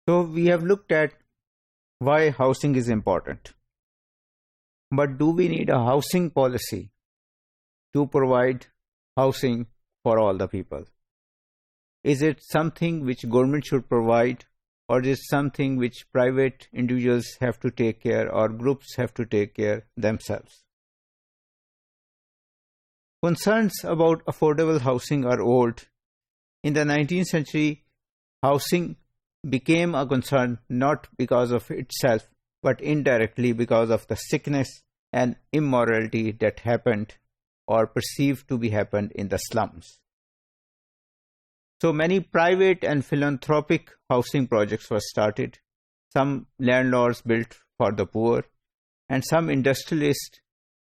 So we have looked at why housing is important. But do we need a housing policy to provide housing for all the people? Is it something which government should provide, or is it something which private individuals have to take care or groups have to take care themselves? Concerns about affordable housing are old. In the 19th century, housing became a concern not because of itself, but indirectly because of the sickness and immorality that happened or perceived to be happened in the slums. So many private and philanthropic housing projects were started. Some landlords built for the poor, and some industrialists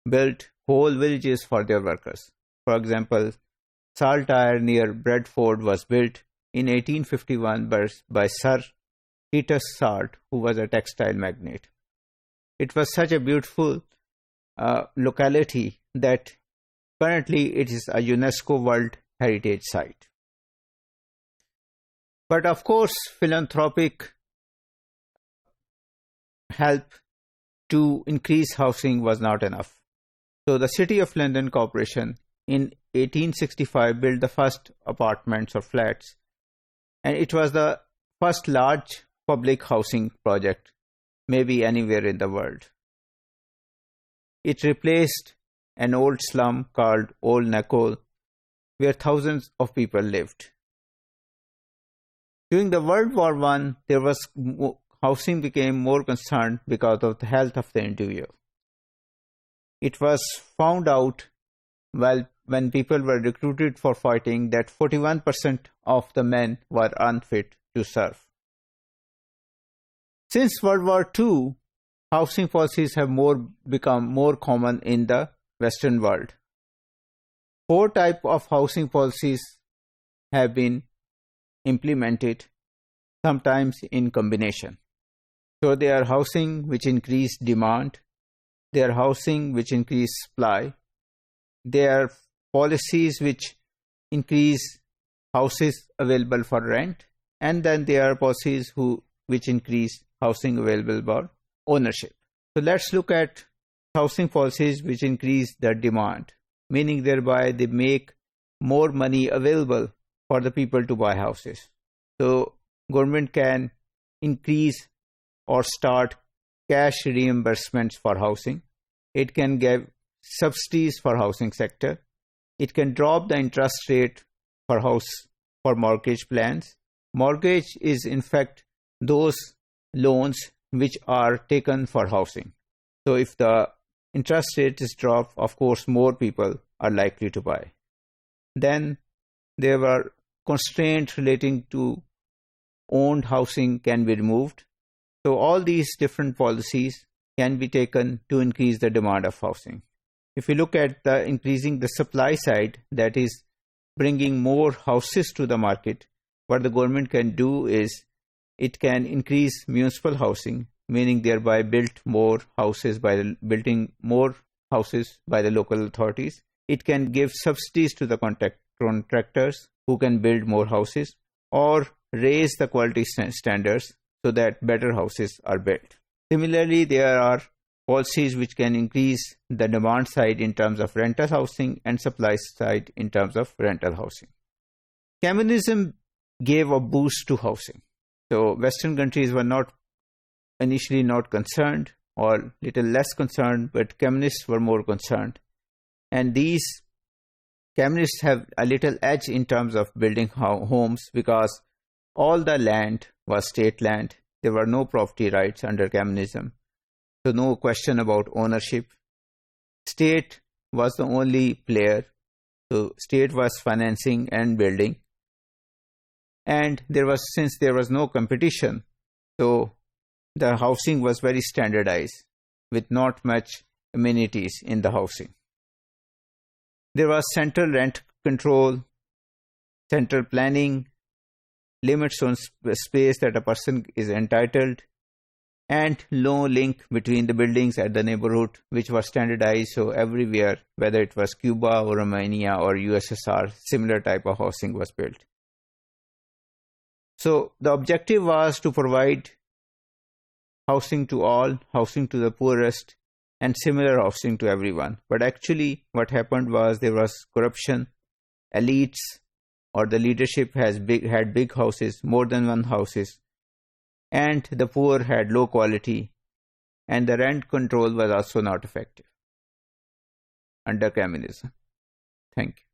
built whole villages for their workers. For example, Saltire near Bradford was built in 1851 by Sir Titus Salt, who was a textile magnate. It was such a beautiful locality that currently it is a UNESCO World Heritage Site. But of course, philanthropic help to increase housing was not enough. So the City of London Corporation in 1865 built the first apartments or flats, and it was the first large public housing project maybe anywhere in the world. It replaced an old slum called Old Nakol, where thousands of people lived. During the World War I, housing became more concerned because of the health of the individual. It was found out when people were recruited for fighting that 41% of the men were unfit to serve. Since World War II, housing policies have become more common in the Western world. 4 types of housing policies have been implemented, sometimes in combination. So they are housing which increase demand, they are housing which increase supply, they are policies which increase houses available for rent, and then there are policies which increase housing available for ownership. So let's look at housing policies which increase the demand, meaning thereby they make more money available for the people to buy houses. So government can increase or start cash reimbursements for housing. It can give subsidies for housing sector. It can drop the interest rate for mortgage plans. Mortgage is in fact those loans which are taken for housing. So if the interest rate is dropped, of course more people are likely to buy. Then there were constraints relating to owned housing can be removed. So all these different policies can be taken to increase the demand of housing. If you look at the increasing the supply side, that is bringing more houses to the market, what the government can do is it can increase municipal housing, meaning thereby building more houses by the local authorities. It can give subsidies to the contractors who can build more houses, or raise the quality standards so that better houses are built. Similarly, there are policies which can increase the demand side in terms of rental housing and supply side in terms of rental housing. Communism gave a boost to housing. So Western countries were initially not concerned, or little less concerned, but communists were more concerned. And these communists have a little edge in terms of building homes because all the land was state land. There were no property rights under communism. So no question about ownership. State was the only player. So state was financing and building. And since there was no competition, so the housing was very standardized with not much amenities in the housing. There was central rent control, central planning, limits on space that a person is entitled, and no link between the buildings at the neighborhood, which was standardized. So everywhere, whether it was Cuba or Romania or USSR, similar type of housing was built. So the objective was to provide housing to all, housing to the poorest, and similar housing to everyone. But actually what happened was there was corruption. Elites or the leadership had big houses, more than one houses, and the poor had low quality, and the rent control was also not effective under communism. Thank you.